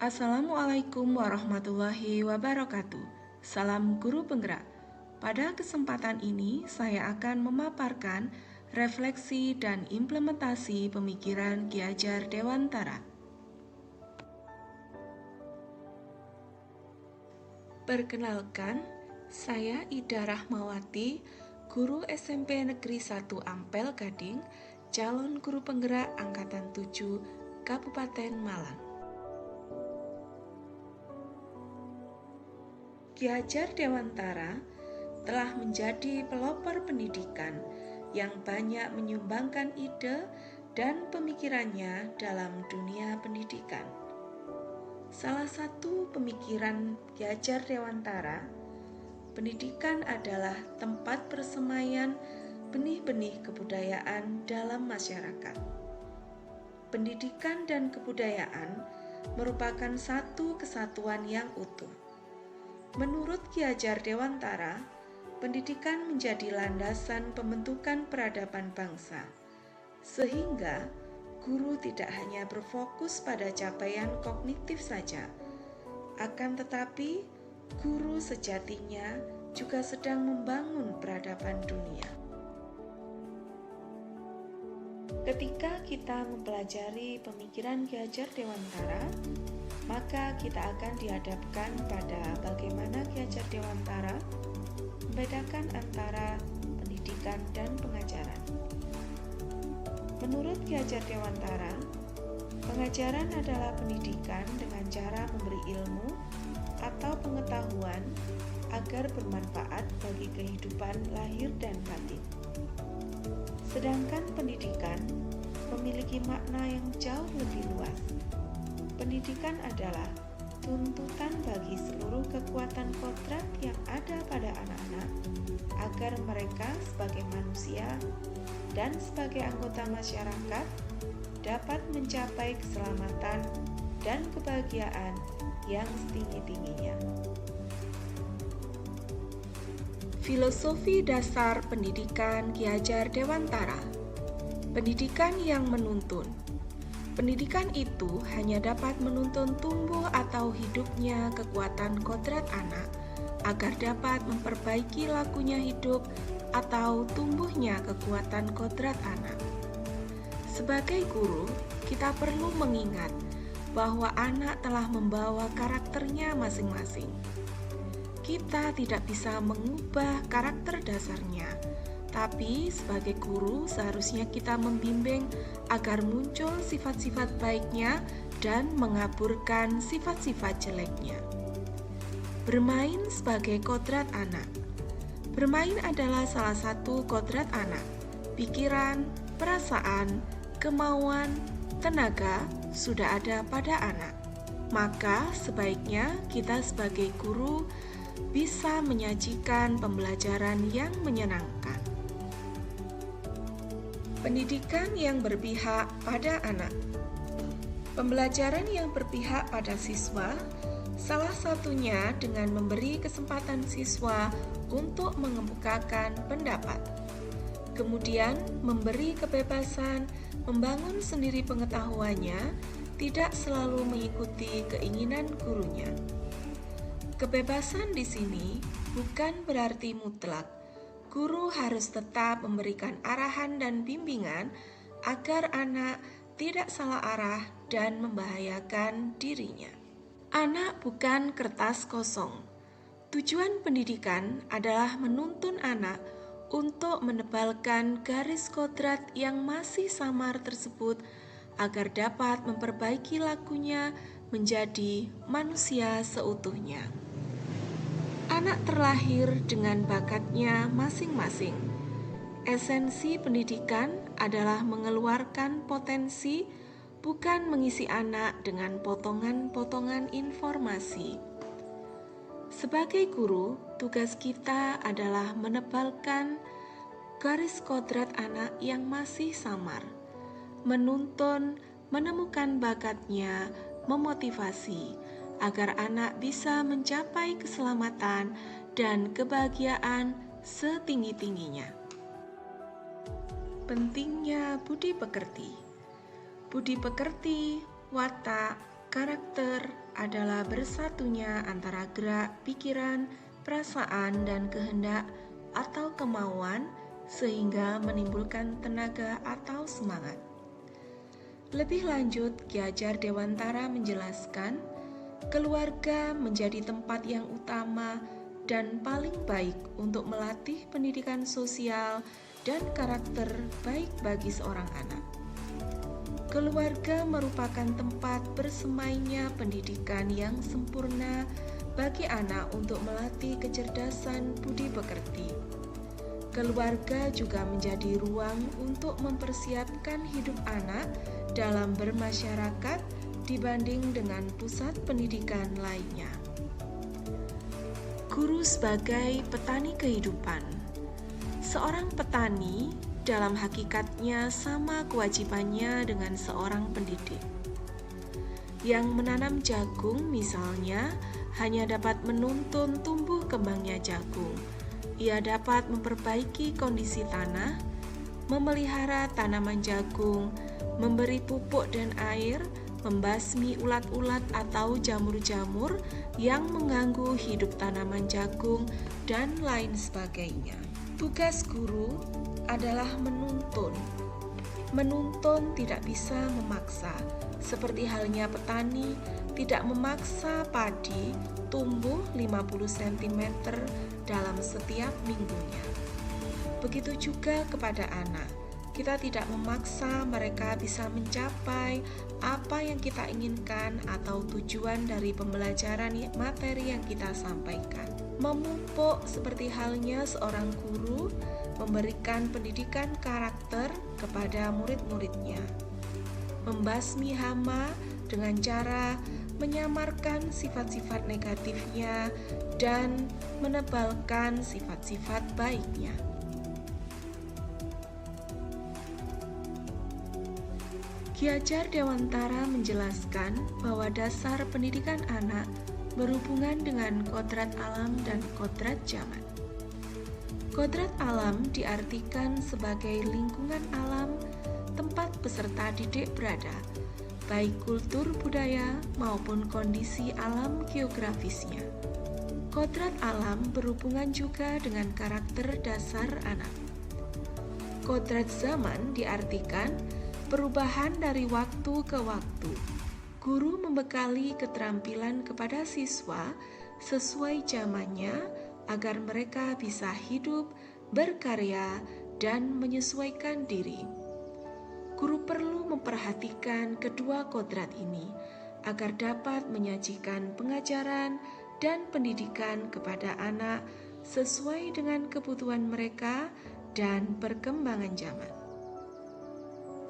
Assalamualaikum warahmatullahi wabarakatuh. Salam guru penggerak. Pada kesempatan ini saya akan memaparkan refleksi dan implementasi pemikiran Ki Hajar Dewantara. Perkenalkan, saya Ida Rahmawati, guru SMP Negeri 1 Ampel Gading, calon guru penggerak Angkatan 7 Kabupaten Malang. Ki Hajar Dewantara telah menjadi pelopor pendidikan yang banyak menyumbangkan ide dan pemikirannya dalam dunia pendidikan. Salah satu pemikiran Ki Hajar Dewantara, pendidikan adalah tempat persemaian benih-benih kebudayaan dalam masyarakat. Pendidikan dan kebudayaan merupakan satu kesatuan yang utuh. Menurut Ki Hajar Dewantara, pendidikan menjadi landasan pembentukan peradaban bangsa, sehingga guru tidak hanya berfokus pada capaian kognitif saja, akan tetapi guru sejatinya juga sedang membangun peradaban dunia. Ketika kita mempelajari pemikiran Ki Hajar Dewantara, maka kita akan dihadapkan pada bagaimana Ki Hajar Dewantara membedakan antara pendidikan dan pengajaran. Menurut Ki Hajar Dewantara, pengajaran adalah pendidikan dengan cara memberi ilmu atau pengetahuan agar bermanfaat bagi kehidupan lahir dan batin. Sedangkan pendidikan memiliki makna yang jauh lebih luas. Pendidikan adalah tuntutan bagi seluruh kekuatan kodrat yang ada pada anak-anak agar mereka sebagai manusia dan sebagai anggota masyarakat dapat mencapai keselamatan dan kebahagiaan yang setinggi-tingginya. Filosofi dasar pendidikan Ki Hajar Dewantara. Pendidikan yang menuntun. Pendidikan itu hanya dapat menuntun tumbuh atau hidupnya kekuatan kodrat anak agar dapat memperbaiki lakunya hidup atau tumbuhnya kekuatan kodrat anak. Sebagai guru, kita perlu mengingat bahwa anak telah membawa karakternya masing-masing. Kita tidak bisa mengubah karakter dasarnya, tapi sebagai guru seharusnya kita membimbing agar muncul sifat-sifat baiknya dan mengaburkan sifat-sifat jeleknya. Bermain sebagai kodrat anak. Bermain adalah salah satu kodrat anak. Pikiran, perasaan, kemauan, tenaga sudah ada pada anak. Maka sebaiknya kita sebagai guru bisa menyajikan pembelajaran yang menyenangkan. Pendidikan yang berpihak pada anak. Pembelajaran yang berpihak pada siswa, salah satunya dengan memberi kesempatan siswa untuk mengemukakan pendapat. Kemudian memberi kebebasan membangun sendiri pengetahuannya, tidak selalu mengikuti keinginan gurunya. Kebebasan di sini bukan berarti mutlak. Guru harus tetap memberikan arahan dan bimbingan agar anak tidak salah arah dan membahayakan dirinya. Anak bukan kertas kosong. Tujuan pendidikan adalah menuntun anak untuk menebalkan garis kodrat yang masih samar tersebut agar dapat memperbaiki lakunya menjadi manusia seutuhnya. Anak terlahir dengan bakatnya masing-masing. Esensi pendidikan adalah mengeluarkan potensi, bukan mengisi anak dengan potongan-potongan informasi. Sebagai guru, tugas kita adalah menebalkan garis kodrat anak yang masih samar, menuntun, menemukan bakatnya, memotivasi, agar anak bisa mencapai keselamatan dan kebahagiaan setinggi-tingginya. Pentingnya budi pekerti. Budi pekerti, watak, karakter, adalah bersatunya antara gerak, pikiran, perasaan, dan kehendak atau kemauan sehingga menimbulkan tenaga atau semangat. Lebih lanjut, Ki Hajar Dewantara menjelaskan, keluarga menjadi tempat yang utama dan paling baik untuk melatih pendidikan sosial dan karakter baik bagi seorang anak. Keluarga merupakan tempat bersemainya pendidikan yang sempurna bagi anak untuk melatih kecerdasan budi pekerti. Keluarga juga menjadi ruang untuk mempersiapkan hidup anak dalam bermasyarakat dibanding dengan pusat pendidikan lainnya. Guru sebagai petani kehidupan. Seorang petani dalam hakikatnya sama kewajibannya dengan seorang pendidik. Yang menanam jagung misalnya hanya dapat menuntun tumbuh kembangnya jagung. Ia dapat memperbaiki kondisi tanah, memelihara tanaman jagung, memberi pupuk dan air, membasmi ulat-ulat atau jamur-jamur yang mengganggu hidup tanaman jagung, dan lain sebagainya. Tugas guru adalah menuntun. Menuntun tidak bisa memaksa, seperti halnya petani tidak memaksa padi tumbuh 50 cm dalam setiap minggunya. Begitu juga kepada anak, kita tidak memaksa mereka bisa mencapai apa yang kita inginkan atau tujuan dari pembelajaran materi yang kita sampaikan. Memupuk seperti halnya seorang guru memberikan pendidikan karakter kepada murid-muridnya. Membasmi hama dengan cara menyamarkan sifat-sifat negatifnya dan menebalkan sifat-sifat baiknya. Ki Hajar Dewantara menjelaskan bahwa dasar pendidikan anak berhubungan dengan kodrat alam dan kodrat zaman. Kodrat alam diartikan sebagai lingkungan alam tempat peserta didik berada, baik kultur budaya maupun kondisi alam geografisnya. Kodrat alam berhubungan juga dengan karakter dasar anak. Kodrat zaman diartikan perubahan dari waktu ke waktu. Guru membekali keterampilan kepada siswa sesuai zamannya agar mereka bisa hidup, berkarya, dan menyesuaikan diri. Guru perlu memperhatikan kedua kodrat ini agar dapat menyajikan pengajaran dan pendidikan kepada anak sesuai dengan kebutuhan mereka dan perkembangan zaman.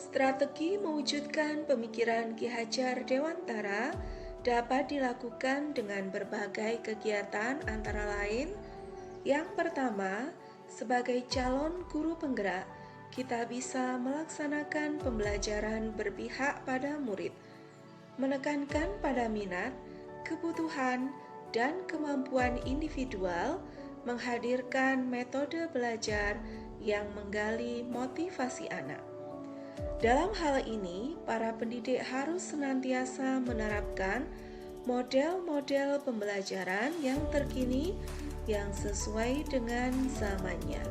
Strategi mewujudkan pemikiran Ki Hajar Dewantara dapat dilakukan dengan berbagai kegiatan antara lain. Yang pertama, sebagai calon guru penggerak, kita bisa melaksanakan pembelajaran berpihak pada murid, menekankan pada minat, kebutuhan, dan kemampuan individual, menghadirkan metode belajar yang menggali motivasi anak. Dalam hal ini, para pendidik harus senantiasa menerapkan model-model pembelajaran yang terkini yang sesuai dengan zamannya.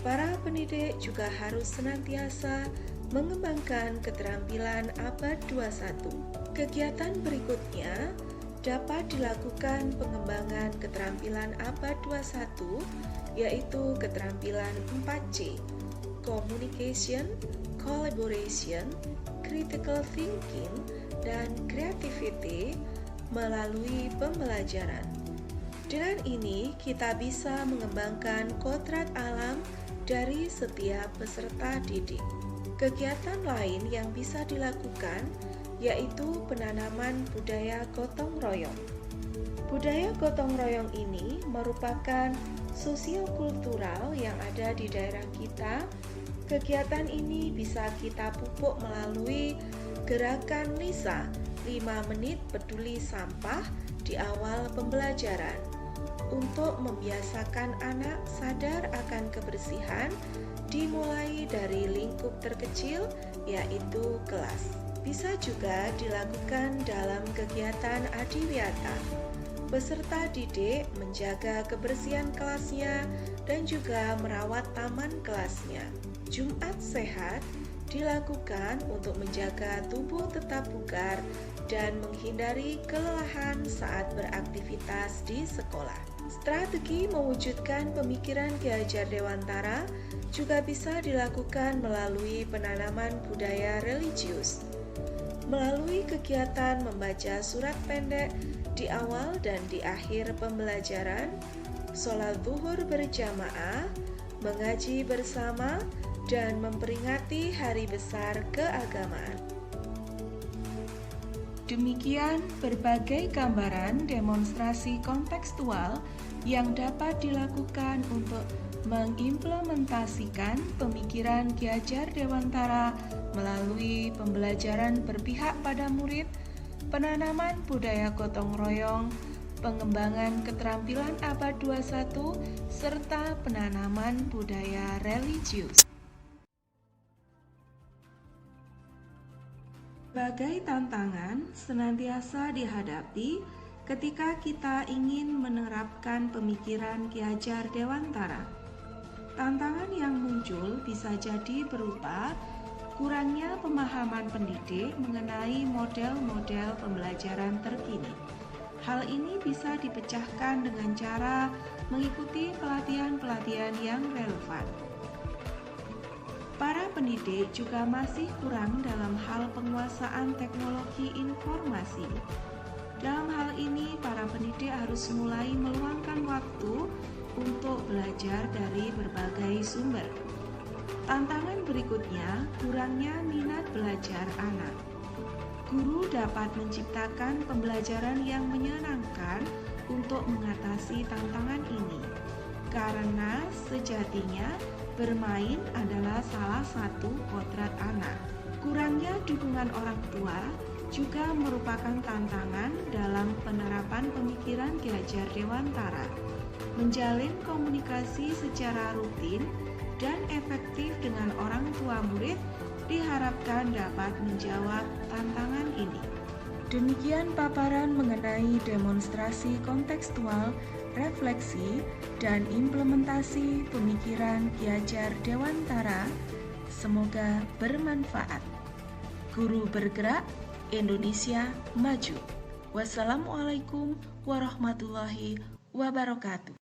Para pendidik juga harus senantiasa mengembangkan keterampilan abad 21. Kegiatan berikutnya dapat dilakukan pengembangan keterampilan abad 21, yaitu keterampilan 4C, communication, collaboration, critical thinking, dan creativity melalui pembelajaran. Dengan ini, kita bisa mengembangkan kodrat alam dari setiap peserta didik. Kegiatan lain yang bisa dilakukan yaitu penanaman budaya gotong royong. Budaya gotong royong ini merupakan sosiokultural yang ada di daerah kita. Kegiatan ini bisa kita pupuk melalui gerakan Lisa 5 menit peduli sampah di awal pembelajaran untuk membiasakan anak sadar akan kebersihan dimulai dari lingkup terkecil yaitu kelas. Bisa juga dilakukan dalam kegiatan adiwiyata. Peserta didik menjaga kebersihan kelasnya dan juga merawat taman kelasnya. Jumat sehat dilakukan untuk menjaga tubuh tetap bugar dan menghindari kelelahan saat beraktivitas di sekolah. Strategi mewujudkan pemikiran Ki Hajar Dewantara juga bisa dilakukan melalui penanaman budaya religius. Melalui kegiatan membaca surat pendek di awal dan di akhir pembelajaran, sholat zuhur berjamaah, mengaji bersama, dan memperingati hari besar keagamaan. Demikian berbagai gambaran demonstrasi kontekstual yang dapat dilakukan untuk mengimplementasikan pemikiran Ki Hajar Dewantara melalui pembelajaran berpihak pada murid, penanaman budaya gotong royong, pengembangan keterampilan abad 21, serta penanaman budaya religius. Berbagai tantangan senantiasa dihadapi ketika kita ingin menerapkan pemikiran Ki Hajar Dewantara. Tantangan yang muncul bisa jadi berupa kurangnya pemahaman pendidik mengenai model-model pembelajaran terkini. Hal ini bisa dipecahkan dengan cara mengikuti pelatihan-pelatihan yang relevan. Para pendidik juga masih kurang dalam hal penguasaan teknologi informasi. Dalam hal ini, para pendidik harus mulai meluangkan waktu untuk belajar dari berbagai sumber. Tantangan berikutnya, kurangnya minat belajar anak. Guru dapat menciptakan pembelajaran yang menyenangkan untuk mengatasi tantangan ini, karena sejatinya bermain adalah salah satu kodrat anak. Kurangnya dukungan orang tua juga merupakan tantangan dalam penerapan pemikiran Ki Hajar Dewantara. Menjalin komunikasi secara rutin dan efektif dengan orang tua murid diharapkan dapat menjawab tantangan ini. Demikian paparan mengenai demonstrasi kontekstual, refleksi, dan implementasi pemikiran Ki Hajar Dewantara. Semoga bermanfaat. Guru bergerak, Indonesia maju. Wassalamualaikum warahmatullahi wabarakatuh.